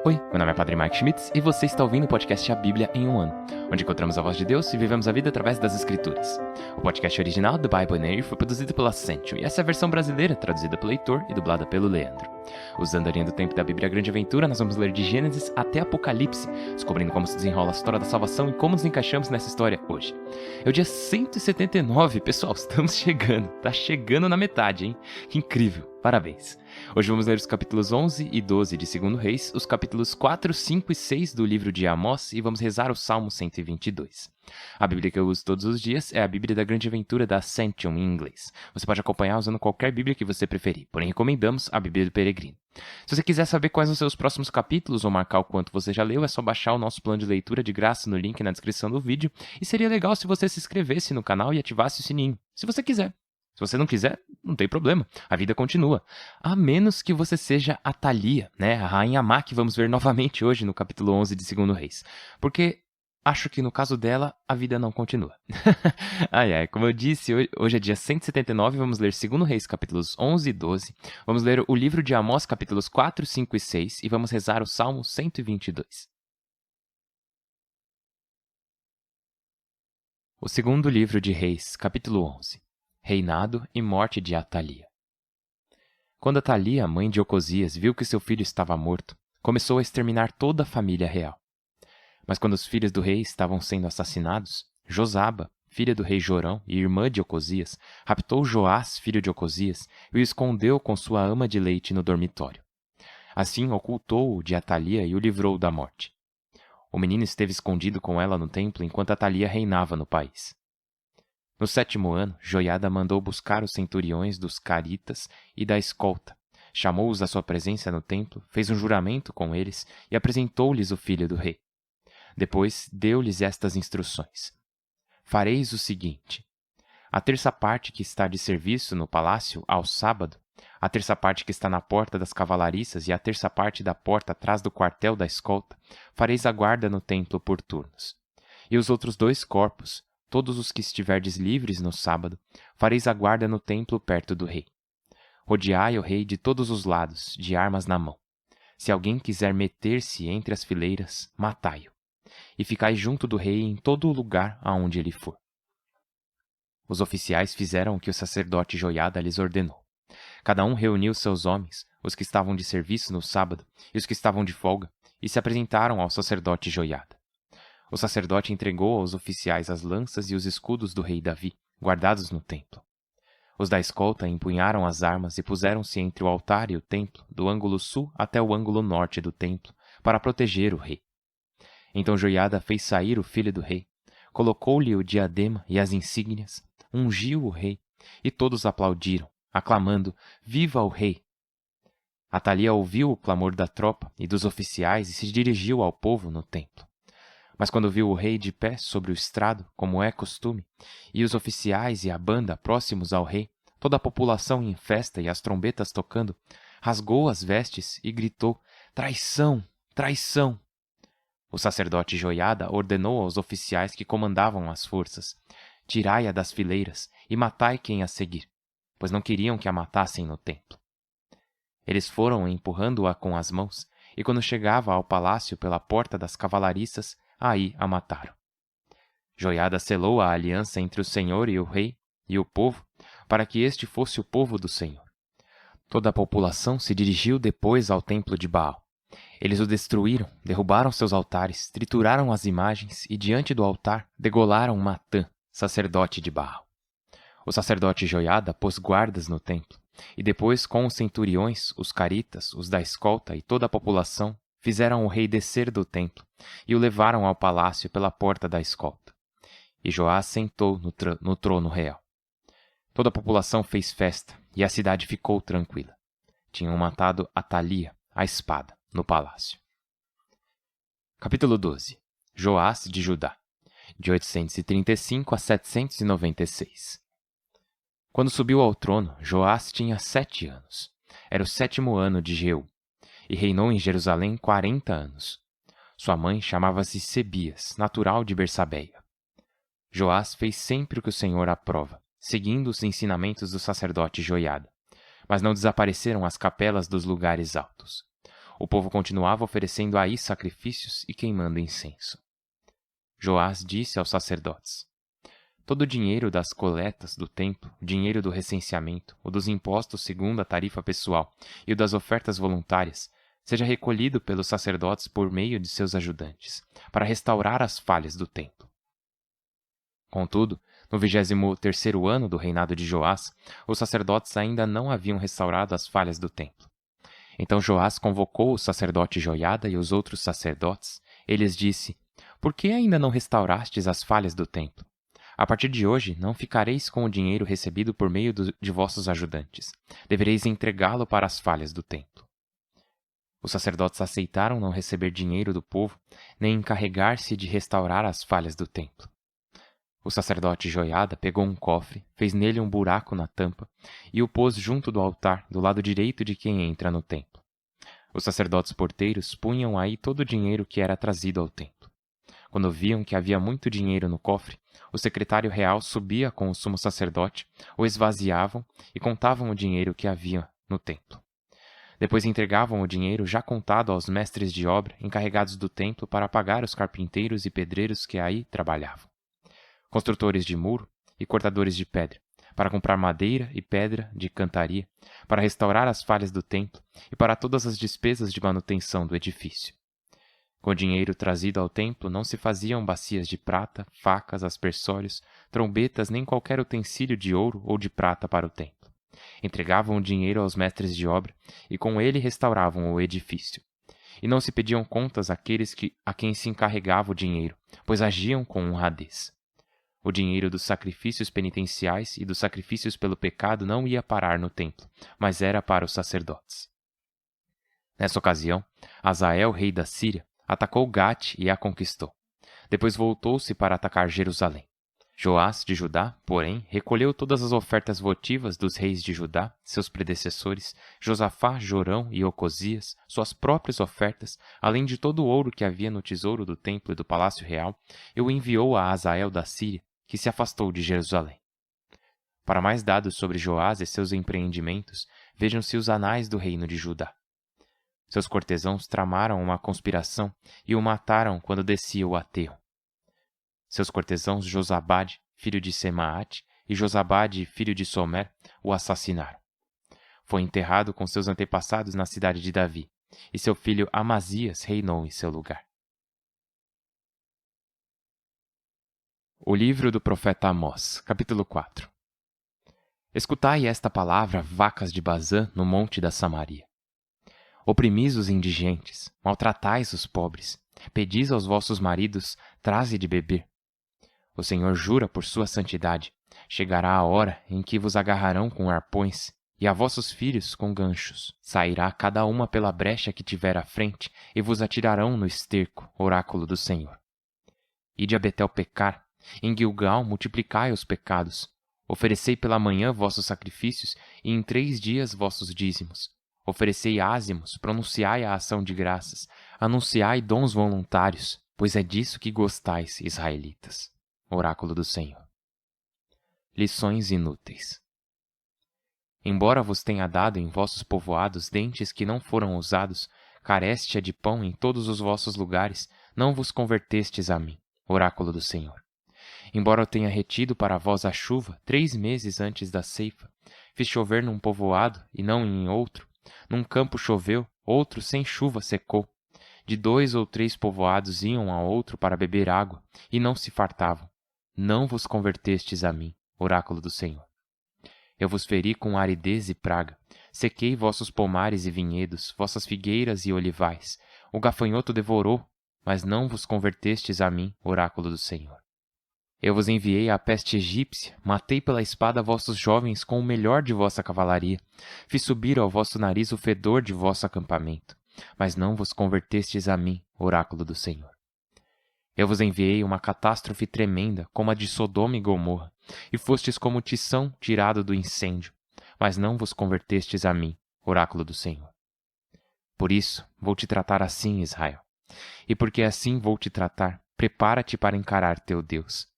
Oi, meu nome é Padre Mike Schmitz e você está ouvindo o podcast A Bíblia em um Ano, onde encontramos a voz de Deus e vivemos a vida através das Escrituras. O podcast original do Bible in a Year foi produzido pela Ascension e essa é a versão brasileira, traduzida pelo Heitor e dublada pelo Leandro. Usando a linha do tempo da Bíblia Grande Aventura, nós vamos ler de Gênesis até Apocalipse, descobrindo como se desenrola a história da salvação e como nos encaixamos nessa história hoje. É o dia 179, pessoal, estamos chegando, tá chegando na metade, hein? Que incrível, parabéns! Hoje vamos ler os capítulos 11 e 12 de 2 Reis, os capítulos 4, 5 e 6 do livro de Amós e vamos rezar o Salmo 122. A Bíblia que eu uso todos os dias é a Bíblia da Grande Aventura da Ascension em inglês. Você pode acompanhar usando qualquer Bíblia que você preferir, porém recomendamos a Bíblia do Peregrino. Se você quiser saber quais vão ser os próximos capítulos ou marcar o quanto você já leu, é só baixar o nosso plano de leitura de graça no link na descrição do vídeo e seria legal se você se inscrevesse no canal e ativasse o sininho, se você quiser. Se você não quiser, não tem problema, a vida continua. A menos que você seja a Thalia, né, a rainha má que vamos ver novamente hoje no capítulo 11 de 2 Reis. Porque acho que no caso dela, a vida não continua. Como eu disse, hoje é dia 179, vamos ler 2 Reis capítulos 11 e 12. Vamos ler o livro de Amós capítulos 4, 5 e 6 e vamos rezar o Salmo 122. O segundo livro de Reis, capítulo 11. Reinado e morte de Atalia. Quando Atalia, mãe de Ocosias, viu que seu filho estava morto, começou a exterminar toda a família real. Mas quando os filhos do rei estavam sendo assassinados, Josaba, filha do rei Jorão e irmã de Ocosias, raptou Joás, filho de Ocosias, e o escondeu com sua ama de leite no dormitório. Assim ocultou-o de Atalia e o livrou da morte. O menino esteve escondido com ela no templo enquanto Atalia reinava no país. No 7º ano, Joiada mandou buscar os centuriões dos caritas e da escolta, chamou-os à sua presença no templo, fez um juramento com eles e apresentou-lhes o filho do rei. Depois deu-lhes estas instruções. Fareis o seguinte: a terça parte que está de serviço no palácio ao sábado, a terça parte que está na porta das cavalariças e a terça parte da porta atrás do quartel da escolta, fareis a guarda no templo por turnos. E os outros 2 corpos, todos os que estiverdes livres no sábado, fareis a guarda no templo perto do rei. Rodeai o rei de todos os lados, de armas na mão. Se alguém quiser meter-se entre as fileiras, matai-o. E ficai junto do rei em todo o lugar aonde ele for. Os oficiais fizeram o que o sacerdote Joiada lhes ordenou. Cada um reuniu seus homens, os que estavam de serviço no sábado e os que estavam de folga, e se apresentaram ao sacerdote Joiada. O sacerdote entregou aos oficiais as lanças e os escudos do rei Davi, guardados no templo. Os da escolta empunharam as armas e puseram-se entre o altar e o templo, do ângulo sul até o ângulo norte do templo, para proteger o rei. Então Joiada fez sair o filho do rei, colocou-lhe o diadema e as insígnias, ungiu o rei, e todos aplaudiram, aclamando: Viva o rei! Atalia ouviu o clamor da tropa e dos oficiais e se dirigiu ao povo no templo. Mas quando viu o rei de pé sobre o estrado, como é costume, e os oficiais e a banda próximos ao rei, toda a população em festa e as trombetas tocando, rasgou as vestes e gritou: Traição! Traição! O sacerdote Joiada ordenou aos oficiais que comandavam as forças: Tirai-a das fileiras e matai quem a seguir, pois não queriam que a matassem no templo. Eles foram empurrando-a com as mãos, e quando chegava ao palácio pela porta das cavalariças, aí a mataram. Joiada selou a aliança entre o Senhor e o rei e o povo, para que este fosse o povo do Senhor. Toda a população se dirigiu depois ao templo de Baal. Eles o destruíram, derrubaram seus altares, trituraram as imagens e diante do altar degolaram Matã, sacerdote de Baal. O sacerdote Joiada pôs guardas no templo, e depois com os centuriões, os caritas, os da escolta e toda a população, fizeram o rei descer do templo e o levaram ao palácio pela porta da escolta. E Joás sentou no trono real. Toda a população fez festa e a cidade ficou tranquila. Tinham matado Atalia, a espada, no palácio. Capítulo 12. Joás de Judá, de 835 a 796. Quando subiu ao trono, Joás tinha 7 anos. Era o 7º ano de Jeú, e reinou em Jerusalém 40 anos. Sua mãe chamava-se Sebias, natural de Bersabeia. Joás fez sempre o que o Senhor aprova, seguindo os ensinamentos do sacerdote Joiada, mas não desapareceram as capelas dos lugares altos. O povo continuava oferecendo aí sacrifícios e queimando incenso. Joás disse aos sacerdotes: todo o dinheiro das coletas do templo, o dinheiro do recenseamento, o dos impostos segundo a tarifa pessoal e o das ofertas voluntárias, seja recolhido pelos sacerdotes por meio de seus ajudantes, para restaurar as falhas do templo. Contudo, no 23º ano do reinado de Joás, os sacerdotes ainda não haviam restaurado as falhas do templo. Então Joás convocou o sacerdote Joiada e os outros sacerdotes. Ele lhes disse: por que ainda não restaurastes as falhas do templo? A partir de hoje, não ficareis com o dinheiro recebido por meio de vossos ajudantes. Devereis entregá-lo para as falhas do templo. Os sacerdotes aceitaram não receber dinheiro do povo, nem encarregar-se de restaurar as falhas do templo. O sacerdote Joiada pegou um cofre, fez nele um buraco na tampa e o pôs junto do altar, do lado direito de quem entra no templo. Os sacerdotes porteiros punham aí todo o dinheiro que era trazido ao templo. Quando viam que havia muito dinheiro no cofre, o secretário real subia com o sumo sacerdote, o esvaziavam e contavam o dinheiro que havia no templo. Depois entregavam o dinheiro já contado aos mestres de obra encarregados do templo para pagar os carpinteiros e pedreiros que aí trabalhavam, construtores de muro e cortadores de pedra, para comprar madeira e pedra de cantaria, para restaurar as falhas do templo e para todas as despesas de manutenção do edifício. Com o dinheiro trazido ao templo não se faziam bacias de prata, facas, aspersórios, trombetas nem qualquer utensílio de ouro ou de prata para o templo. Entregavam o dinheiro aos mestres de obra e com ele restauravam o edifício. E não se pediam contas àqueles a quem se encarregava o dinheiro, pois agiam com honradez. O dinheiro dos sacrifícios penitenciais e dos sacrifícios pelo pecado não ia parar no templo, mas era para os sacerdotes. Nessa ocasião, Hazael, rei da Síria, atacou Gate e a conquistou. Depois voltou-se para atacar Jerusalém. Joás, de Judá, porém, recolheu todas as ofertas votivas dos reis de Judá, seus predecessores, Josafá, Jorão e Ocosias, suas próprias ofertas, além de todo o ouro que havia no tesouro do templo e do palácio real, e o enviou a Hazael da Síria, que se afastou de Jerusalém. Para mais dados sobre Joás e seus empreendimentos, vejam-se os anais do reino de Judá. Seus cortesãos tramaram uma conspiração e o mataram quando descia o aterro. Seus cortesãos Josabade, filho de Semaate, e Josabade, filho de Somer, o assassinaram. Foi enterrado com seus antepassados na cidade de Davi, e seu filho Amazias reinou em seu lugar. O livro do profeta Amós, capítulo 4. Escutai esta palavra, vacas de Bazã, no monte da Samaria. Oprimis os indigentes, maltratais os pobres, pedis aos vossos maridos, traze de beber. O Senhor jura por sua santidade, chegará a hora em que vos agarrarão com arpões, e a vossos filhos com ganchos. Sairá cada uma pela brecha que tiver à frente, e vos atirarão no esterco, oráculo do Senhor. Ide a Betel pecar, em Gilgal multiplicai os pecados. Oferecei pela manhã vossos sacrifícios, e em 3 dias vossos dízimos. Oferecei ázimos, pronunciai a ação de graças, anunciai dons voluntários, pois é disso que gostais, israelitas. Oráculo do Senhor. Lições inúteis. Embora vos tenha dado em vossos povoados dentes que não foram usados, caréstia de pão em todos os vossos lugares, não vos convertestes a mim. Oráculo do Senhor. Embora eu tenha retido para vós a chuva 3 meses antes da ceifa, fiz chover num povoado e não em outro, num campo choveu, outro sem chuva secou. De 2 ou 3 povoados iam a outro para beber água, e não se fartavam. Não vos convertestes a mim, oráculo do Senhor. Eu vos feri com aridez e praga, sequei vossos pomares e vinhedos, vossas figueiras e olivais. O gafanhoto devorou, mas não vos convertestes a mim, oráculo do Senhor. Eu vos enviei a peste egípcia, matei pela espada vossos jovens com o melhor de vossa cavalaria, fiz subir ao vosso nariz o fedor de vosso acampamento, mas não vos convertestes a mim, oráculo do Senhor. Eu vos enviei uma catástrofe tremenda, como a de Sodoma e Gomorra, e fostes como tição tirado do incêndio, mas não vos convertestes a mim, oráculo do Senhor. Por isso, vou te tratar assim, Israel. E porque assim vou te tratar, prepara-te para encarar teu Deus.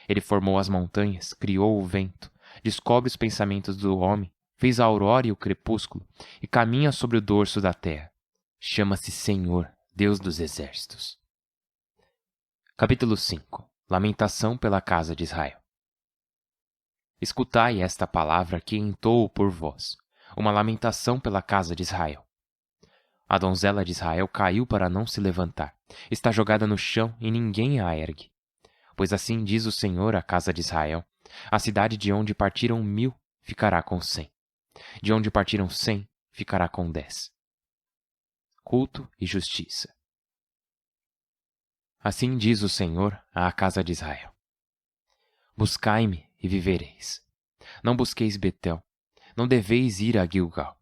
Ele formou as montanhas, criou o vento, descobre os pensamentos do homem, fez a aurora e o crepúsculo, e caminha sobre o dorso da terra. chama-se Senhor, Deus dos Exércitos. Capítulo 5. Lamentação pela casa de Israel. Escutai esta palavra que entoo por vós, uma lamentação pela casa de Israel. A donzela de Israel caiu para não se levantar, está jogada no chão e ninguém a ergue. Pois assim diz o Senhor à casa de Israel: a cidade de onde partiram 1000 ficará com 100, de onde partiram 100 ficará com 10. Culto e justiça. Assim diz o Senhor à casa de Israel: buscai-me e vivereis. Não busqueis Betel, não deveis ir a Gilgal,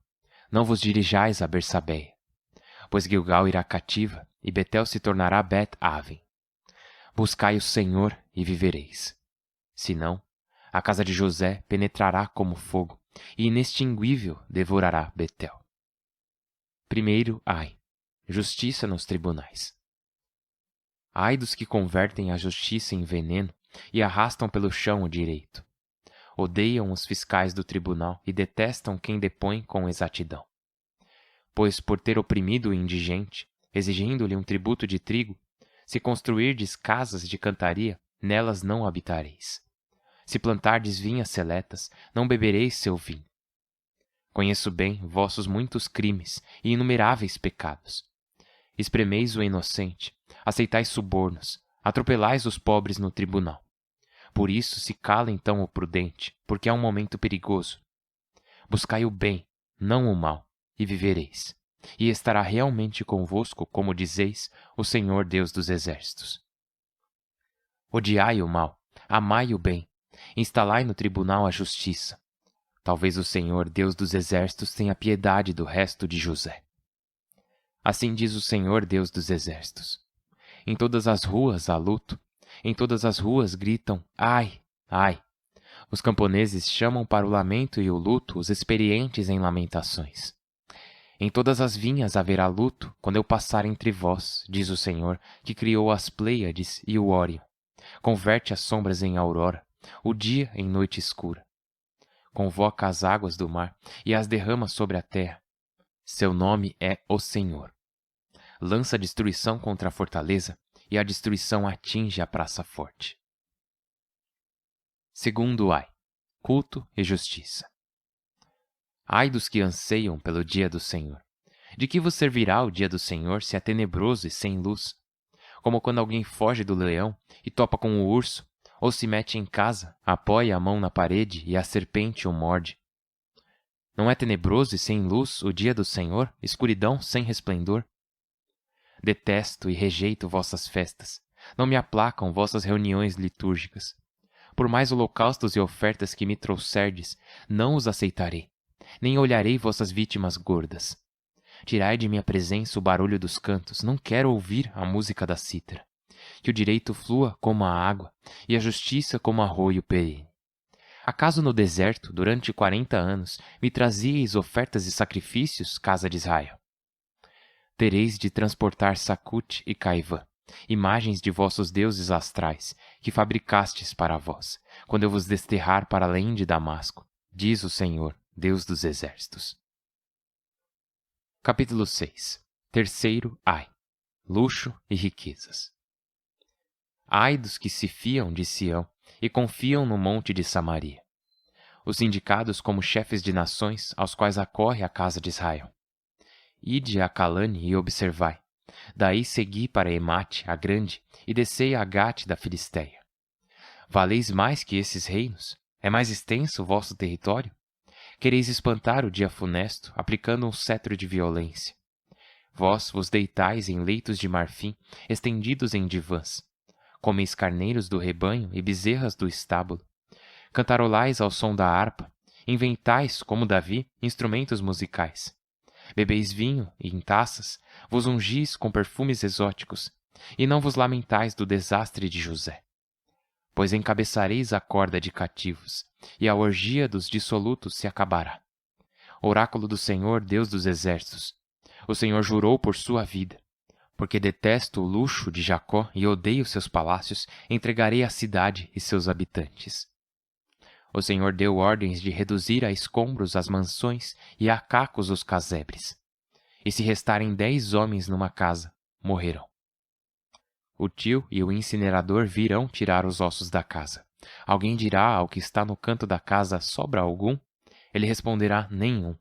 não vos dirijais a Bersabeia, pois Gilgal irá cativa e Betel se tornará Bet-Aven. Buscai o Senhor e vivereis. Senão, a casa de José penetrará como fogo e inextinguível devorará Betel. Primeiro, ai, justiça nos tribunais. Ai dos que convertem a justiça em veneno e arrastam pelo chão o direito. Odeiam os fiscais do tribunal e detestam quem depõe com exatidão. Pois por ter oprimido o indigente, exigindo-lhe um tributo de trigo, se construirdes casas de cantaria, nelas não habitareis. Se plantardes vinhas seletas, não bebereis seu vinho. Conheço bem vossos muitos crimes e inumeráveis pecados. Espremeis o inocente, aceitais subornos, atropelais os pobres no tribunal. Por isso se cala então o prudente, porque é um momento perigoso. Buscai o bem, não o mal, e vivereis. E estará realmente convosco, como dizeis, o Senhor Deus dos Exércitos. Odiai o mal, amai o bem, instalai no tribunal a justiça. Talvez o Senhor Deus dos Exércitos tenha piedade do resto de José. Assim diz o Senhor Deus dos Exércitos: em todas as ruas há luto, em todas as ruas gritam, ai, ai. Os camponeses chamam para o lamento e o luto os experientes em lamentações. Em todas as vinhas haverá luto quando eu passar entre vós, diz o Senhor, que criou as Pleiades e o Órion. Converte as sombras em aurora, o dia em noite escura. Convoca as águas do mar e as derrama sobre a terra. Seu nome é o Senhor. Lança destruição contra a fortaleza e a destruição atinge a praça forte. Segundo ai, culto e justiça. Ai dos que anseiam pelo dia do Senhor. De que vos servirá o dia do Senhor se é tenebroso e sem luz? Como quando alguém foge do leão e topa com o urso, ou se mete em casa, apoia a mão na parede e a serpente o morde. Não é tenebroso e sem luz o dia do Senhor, escuridão sem resplendor? Detesto e rejeito vossas festas, não me aplacam vossas reuniões litúrgicas. Por mais holocaustos e ofertas que me trouxerdes, não os aceitarei, nem olharei vossas vítimas gordas. Tirai de minha presença o barulho dos cantos, não quero ouvir a música da cítara. Que o direito flua como a água, e a justiça como arroio perene. Acaso no deserto, durante 40 anos, me trazíeis ofertas e sacrifícios, casa de Israel? Tereis de transportar Sacute e Caivã, imagens de vossos deuses astrais, que fabricastes para vós, quando eu vos desterrar para além de Damasco, diz o Senhor, Deus dos Exércitos. Capítulo 6. Terceiro ai, luxo e riquezas. Ai dos que se fiam de Sião e confiam no monte de Samaria. Os indicados como chefes de nações aos quais acorre a casa de Israel. Ide a Calane e observai. Daí segui para Emate, a grande, e descei a Gate da Filisteia. Valeis mais que esses reinos? É mais extenso o vosso território? Quereis espantar o dia funesto, aplicando um cetro de violência. Vós vos deitais em leitos de marfim, estendidos em divãs. Comeis carneiros do rebanho e bezerras do estábulo. Cantarolais ao som da harpa, inventais, como Davi, instrumentos musicais. Bebeis vinho e em taças, vos ungis com perfumes exóticos, e não vos lamentais do desastre de José. Pois encabeçareis a corda de cativos, e a orgia dos dissolutos se acabará. Oráculo do Senhor, Deus dos Exércitos. O Senhor jurou por sua vida. Porque detesto o luxo de Jacó e odeio seus palácios, entregarei a cidade e seus habitantes. O Senhor deu ordens de reduzir a escombros as mansões e a cacos os casebres. E se restarem 10 homens numa casa, morrerão. O tio e o incinerador virão tirar os ossos da casa. Alguém dirá ao que está no canto da casa: sobra algum? Ele responderá: nenhum.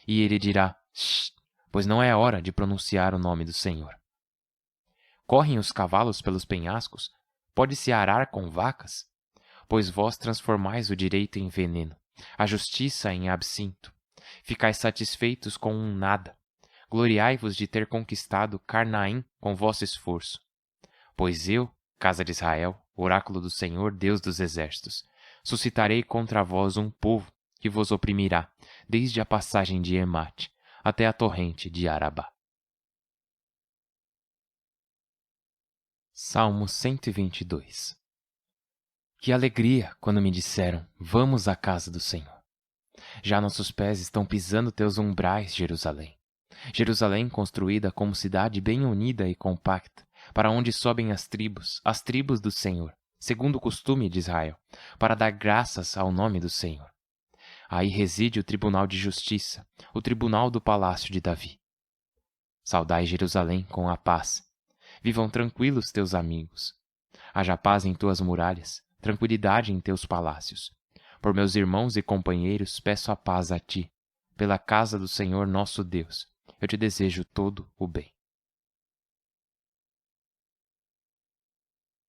E ele dirá: shh, pois não é hora de pronunciar o nome do Senhor. Correm os cavalos pelos penhascos? Pode-se arar com vacas? Pois vós transformais o direito em veneno, a justiça em absinto. Ficais satisfeitos com um nada. Gloriai-vos de ter conquistado Carnaim com vosso esforço. Pois eu, casa de Israel, oráculo do Senhor, Deus dos exércitos, suscitarei contra vós um povo que vos oprimirá, desde a passagem de Emate até a torrente de Arabá. Salmo 122. Que alegria quando me disseram: vamos à casa do Senhor. Já nossos pés estão pisando teus umbrais, Jerusalém. Jerusalém construída como cidade bem unida e compacta, para onde sobem as tribos do Senhor, segundo o costume de Israel, para dar graças ao nome do Senhor. Aí reside o tribunal de justiça, o tribunal do palácio de Davi. Saudai Jerusalém com a paz. Vivam tranquilos teus amigos. Haja paz em tuas muralhas, tranquilidade em teus palácios. Por meus irmãos e companheiros peço a paz a ti. Pela casa do Senhor nosso Deus, eu te desejo todo o bem.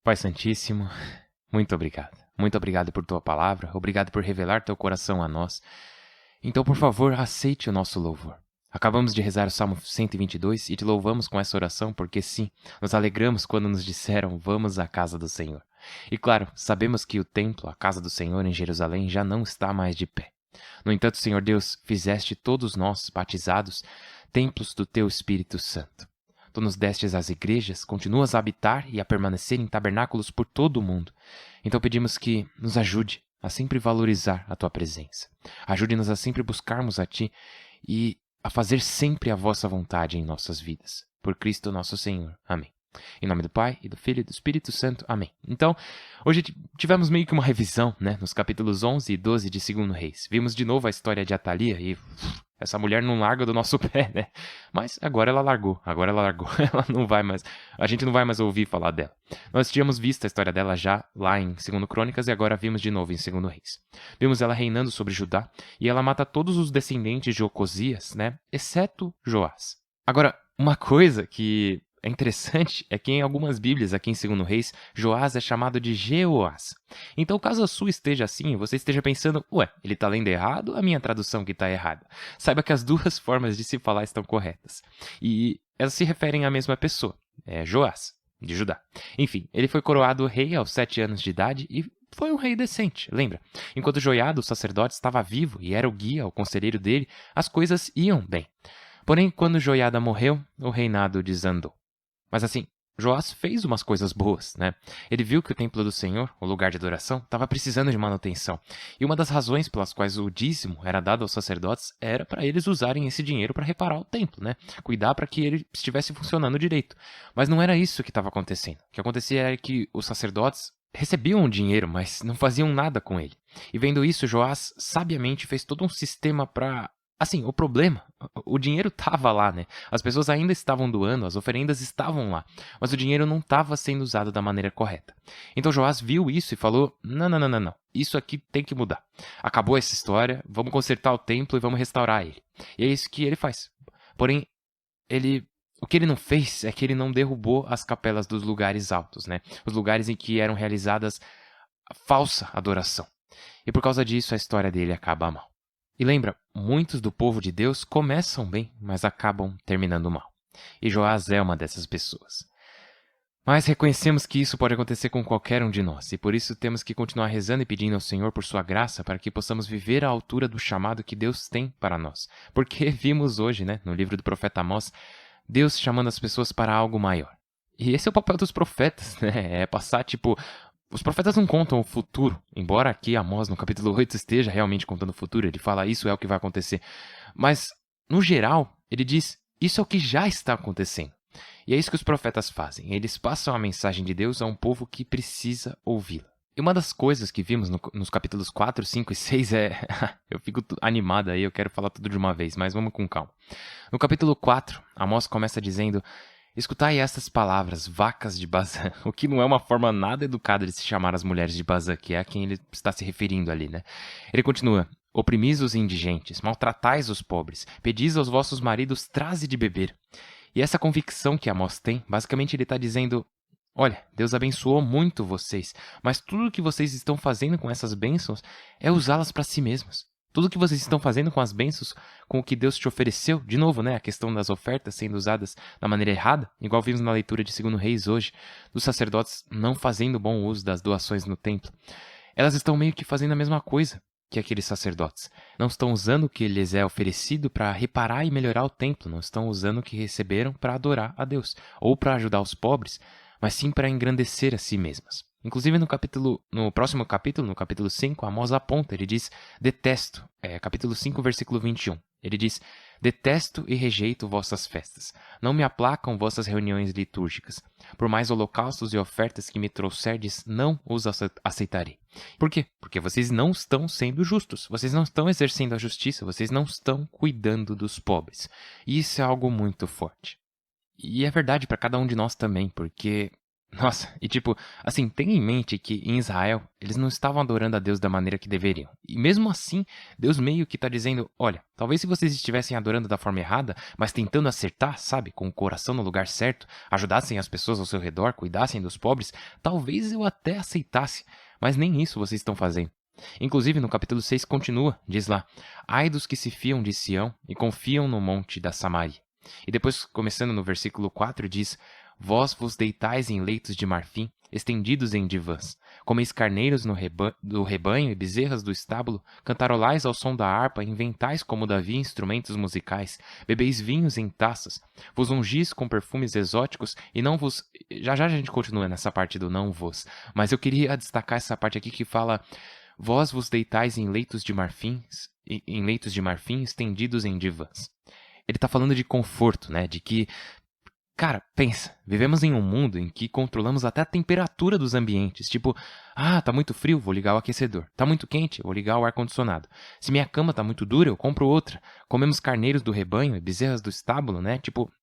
Pai Santíssimo, muito obrigado. Muito obrigado por tua palavra, obrigado por revelar teu coração a nós. Então, por favor, aceite o nosso louvor. Acabamos de rezar o Salmo 122 e te louvamos com essa oração porque, sim, nos alegramos quando nos disseram: vamos à casa do Senhor. E, claro, sabemos que o templo, a casa do Senhor em Jerusalém, já não está mais de pé. No entanto, Senhor Deus, fizeste todos nós, batizados, templos do teu Espírito Santo. Tu nos destes as igrejas, continuas a habitar e a permanecer em tabernáculos por todo o mundo. Então pedimos que nos ajude a sempre valorizar a tua presença. Ajude-nos a sempre buscarmos a ti e a fazer sempre a vossa vontade em nossas vidas. Por Cristo nosso Senhor. Amém. Em nome do Pai, e do Filho e do Espírito Santo. Amém. Então, hoje tivemos meio que uma revisão, nos capítulos 11 e 12 de 2 Reis. Vimos de novo a história de Atalia e essa mulher não larga do nosso pé, Mas agora ela largou, ela não vai mais, a gente não vai mais ouvir falar dela. Nós tínhamos visto a história dela já lá em 2 Crônicas e agora vimos de novo em 2 Reis. Vimos ela reinando sobre Judá e ela mata todos os descendentes de Ocosias, exceto Joás. Agora, uma coisa que é interessante é que em algumas bíblias aqui em 2 Reis, Joás é chamado de Jeoás. Então, caso a sua esteja assim, você esteja pensando: ele está lendo errado ou a minha tradução que está errada? Saiba que as duas formas de se falar estão corretas. E elas se referem à mesma pessoa, Joás, de Judá. Enfim, ele foi coroado rei aos 7 anos de idade e foi um rei decente, lembra? Enquanto Joiada, o sacerdote, estava vivo e era o guia, o conselheiro dele, as coisas iam bem. Porém, quando Joiada morreu, o reinado desandou. Mas assim, Joás fez umas coisas boas, Ele viu que o templo do Senhor, o lugar de adoração, estava precisando de manutenção. E uma das razões pelas quais o dízimo era dado aos sacerdotes era para eles usarem esse dinheiro para reparar o templo, Cuidar para que ele estivesse funcionando direito. Mas não era isso que estava acontecendo. O que acontecia era que os sacerdotes recebiam o dinheiro, mas não faziam nada com ele. E vendo isso, Joás sabiamente fez todo um sistema para... Assim, o problema, o dinheiro estava lá, As pessoas ainda estavam doando, as oferendas estavam lá, mas o dinheiro não estava sendo usado da maneira correta. Então Joás viu isso e falou: não, isso aqui tem que mudar. Acabou essa história, vamos consertar o templo e vamos restaurar ele. E é isso que ele faz. Porém, o que ele não fez é que ele não derrubou as capelas dos lugares altos, Os lugares em que eram realizadas a falsa adoração. E por causa disso a história dele acaba mal. E lembra, muitos do povo de Deus começam bem, mas acabam terminando mal. E Joás é uma dessas pessoas. Mas reconhecemos que isso pode acontecer com qualquer um de nós, e por isso temos que continuar rezando e pedindo ao Senhor por sua graça para que possamos viver à altura do chamado que Deus tem para nós. Porque vimos hoje, no livro do profeta Amós, Deus chamando as pessoas para algo maior. E esse é o papel dos profetas, É passar, Os profetas não contam o futuro, embora aqui Amós, no capítulo 8, esteja realmente contando o futuro. Ele fala: isso é o que vai acontecer. Mas, no geral, ele diz: isso é o que já está acontecendo. E é isso que os profetas fazem. Eles passam a mensagem de Deus a um povo que precisa ouvi-la. E uma das coisas que vimos nos capítulos 4, 5 e 6 é... eu fico animado aí, eu quero falar tudo de uma vez, mas vamos com calma. No capítulo 4, Amós começa dizendo: escutai estas palavras, vacas de Bazã, o que não é uma forma nada educada de se chamar as mulheres de Bazã, que é a quem ele está se referindo ali, né? Ele continua: oprimis os indigentes, maltratais os pobres, pedis aos vossos maridos traze de beber. E essa convicção que Amós tem, basicamente ele está dizendo: olha, Deus abençoou muito vocês, mas tudo o que vocês estão fazendo com essas bênçãos é usá-las para si mesmos. Tudo o que vocês estão fazendo com as bênçãos, com o que Deus te ofereceu, de novo, né, a questão das ofertas sendo usadas da maneira errada, igual vimos na leitura de 2 Reis hoje, dos sacerdotes não fazendo bom uso das doações no templo. Elas estão meio que fazendo a mesma coisa que aqueles sacerdotes. Não estão usando o que lhes é oferecido para reparar e melhorar o templo, não estão usando o que receberam para adorar a Deus, ou para ajudar os pobres, mas sim para engrandecer a si mesmas. Inclusive no próximo capítulo, no capítulo 5, Amós aponta, ele diz: detesto, capítulo 5, versículo 21. Ele diz: detesto e rejeito vossas festas. Não me aplacam vossas reuniões litúrgicas. Por mais holocaustos e ofertas que me trouxerdes, não os aceitarei. Por quê? Porque vocês não estão sendo justos. Vocês não estão exercendo a justiça. Vocês não estão cuidando dos pobres. E isso é algo muito forte. E é verdade para cada um de nós também, porque... nossa, e assim, tenha em mente que em Israel, eles não estavam adorando a Deus da maneira que deveriam. E mesmo assim, Deus meio que está dizendo: olha, talvez se vocês estivessem adorando da forma errada, mas tentando acertar, sabe, com o coração no lugar certo, ajudassem as pessoas ao seu redor, cuidassem dos pobres, talvez eu até aceitasse, mas nem isso vocês estão fazendo. Inclusive, no capítulo 6 continua, diz lá: ai dos que se fiam de Sião e confiam no monte da Samaria. E depois, começando no versículo 4, diz: vós vos deitais em leitos de marfim, estendidos em divãs. Comeis carneiros do rebanho e bezerras do estábulo, cantarolais ao som da harpa, inventais como Davi instrumentos musicais, bebeis vinhos em taças, vos ungis com perfumes exóticos e não vos... Já a gente continua nessa parte do não vos, mas eu queria destacar essa parte aqui que fala: vós vos deitais em leitos de marfim, estendidos em divãs. Ele está falando de conforto, né? De que, cara, pensa, vivemos em um mundo em que controlamos até a temperatura dos ambientes. Tá muito frio, vou ligar o aquecedor. Tá muito quente, vou ligar o ar-condicionado. Se minha cama tá muito dura, eu compro outra. Comemos carneiros do rebanho e bezerras do estábulo, né?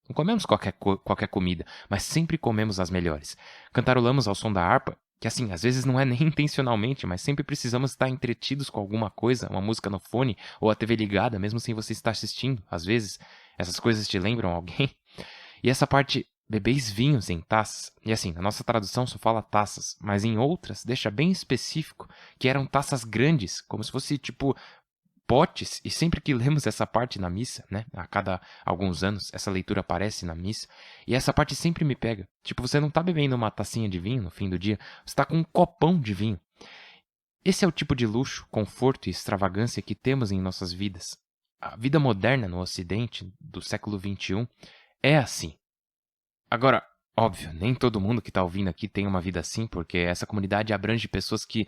Não comemos qualquer comida, mas sempre comemos as melhores. Cantarolamos ao som da harpa, que assim, às vezes não é nem intencionalmente, mas sempre precisamos estar entretidos com alguma coisa, uma música no fone ou a TV ligada, mesmo sem você estar assistindo. Às vezes, essas coisas te lembram alguém. E essa parte, bebeis vinhos em taças. E assim, na nossa tradução só fala taças, mas em outras deixa bem específico que eram taças grandes, como se fosse potes. E sempre que lemos essa parte na missa, né, a cada alguns anos, essa leitura aparece na missa, e essa parte sempre me pega. Você não está bebendo uma tacinha de vinho no fim do dia, você está com um copão de vinho. Esse é o tipo de luxo, conforto e extravagância que temos em nossas vidas. A vida moderna no Ocidente, do século XXI, é assim. Agora, óbvio, nem todo mundo que está ouvindo aqui tem uma vida assim, porque essa comunidade abrange pessoas que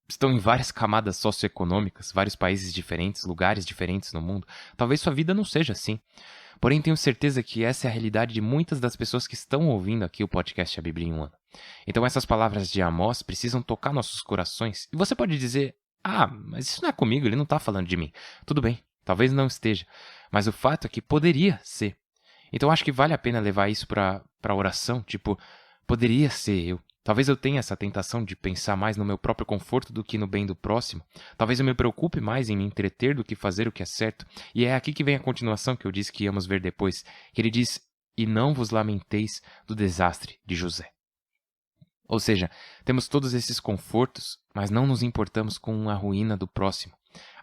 estão em várias camadas socioeconômicas, vários países diferentes, lugares diferentes no mundo. Talvez sua vida não seja assim. Porém, tenho certeza que essa é a realidade de muitas das pessoas que estão ouvindo aqui o podcast A Bíblia em um Ano. Então essas palavras de Amós precisam tocar nossos corações. E você pode dizer: mas isso não é comigo, ele não está falando de mim. Tudo bem, talvez não esteja. Mas o fato é que poderia ser. Então acho que vale a pena levar isso para oração, poderia ser eu. Talvez eu tenha essa tentação de pensar mais no meu próprio conforto do que no bem do próximo. Talvez eu me preocupe mais em me entreter do que fazer o que é certo. E é aqui que vem a continuação que eu disse que íamos ver depois, que ele diz: e não vos lamenteis do desastre de José. Ou seja, temos todos esses confortos, mas não nos importamos com a ruína do próximo.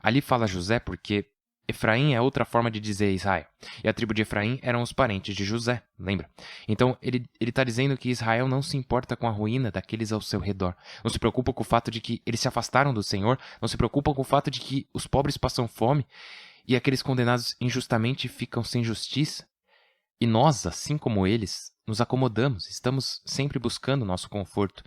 Ali fala José porque Efraim é outra forma de dizer Israel. E a tribo de Efraim eram os parentes de José, lembra? Então, ele está dizendo que Israel não se importa com a ruína daqueles ao seu redor. Não se preocupa com o fato de que eles se afastaram do Senhor. Não se preocupa com o fato de que os pobres passam fome e aqueles condenados injustamente ficam sem justiça. E nós, assim como eles, nos acomodamos. Estamos sempre buscando o nosso conforto.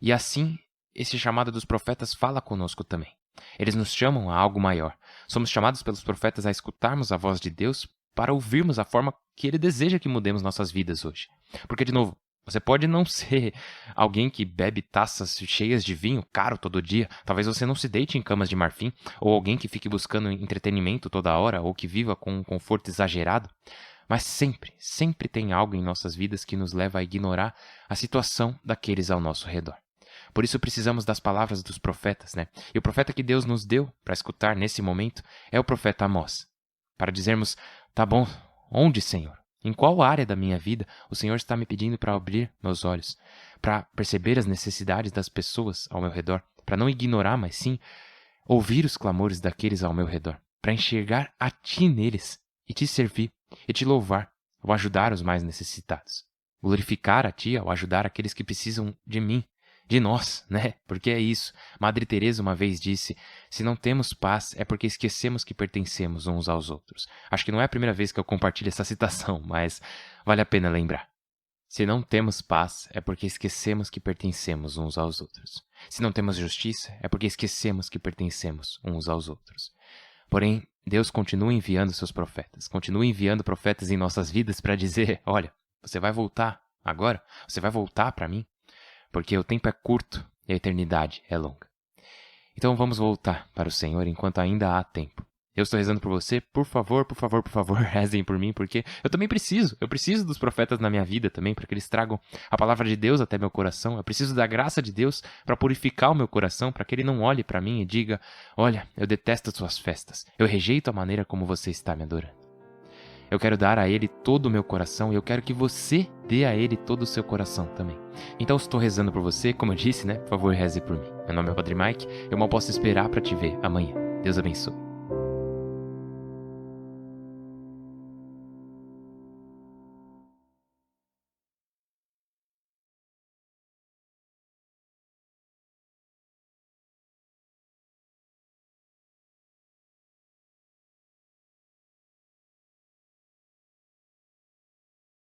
E assim, esse chamado dos profetas fala conosco também. Eles nos chamam a algo maior. Somos chamados pelos profetas a escutarmos a voz de Deus para ouvirmos a forma que Ele deseja que mudemos nossas vidas hoje. Porque, de novo, Você pode não ser alguém que bebe taças cheias de vinho caro todo dia. Talvez você não se deite em camas de marfim, ou alguém que fique buscando entretenimento toda hora, ou que viva com um conforto exagerado. Mas sempre, sempre tem algo em nossas vidas que nos leva a ignorar a situação daqueles ao nosso redor. Por isso precisamos das palavras dos profetas, né? E o profeta que Deus nos deu para escutar nesse momento é o profeta Amós. Para dizermos, tá bom, onde, Senhor? Em qual área da minha vida o Senhor está me pedindo para abrir meus olhos, para perceber as necessidades das pessoas ao meu redor, para não ignorar, mas sim ouvir os clamores daqueles ao meu redor, para enxergar a Ti neles e Te servir e Te louvar ao ajudar os mais necessitados, glorificar a Ti ao ajudar aqueles que precisam de mim, de nós, né? Porque é isso. Madre Teresa uma vez disse, se não temos paz é porque esquecemos que pertencemos uns aos outros. Acho que não é a primeira vez que eu compartilho essa citação, mas vale a pena lembrar. Se não temos paz é porque esquecemos que pertencemos uns aos outros. Se não temos justiça é porque esquecemos que pertencemos uns aos outros. Porém, Deus continua enviando seus profetas, continua enviando profetas em nossas vidas para dizer, olha, você vai voltar agora? Você vai voltar para mim? Porque o tempo é curto e a eternidade é longa. Então vamos voltar para o Senhor enquanto ainda há tempo. Eu estou rezando por você, por favor, rezem por mim, porque eu também preciso. Eu preciso dos profetas na minha vida também, para que eles tragam a palavra de Deus até meu coração. Eu preciso da graça de Deus para purificar o meu coração, para que ele não olhe para mim e diga, olha, eu detesto as suas festas, eu rejeito a maneira como você está me adorando. Eu quero dar a Ele todo o meu coração e eu quero que você dê a Ele todo o seu coração também. Então estou rezando por você, como eu disse, né? Por favor, reze por mim. Meu nome é Padre Mike, eu mal posso esperar para te ver amanhã. Deus abençoe.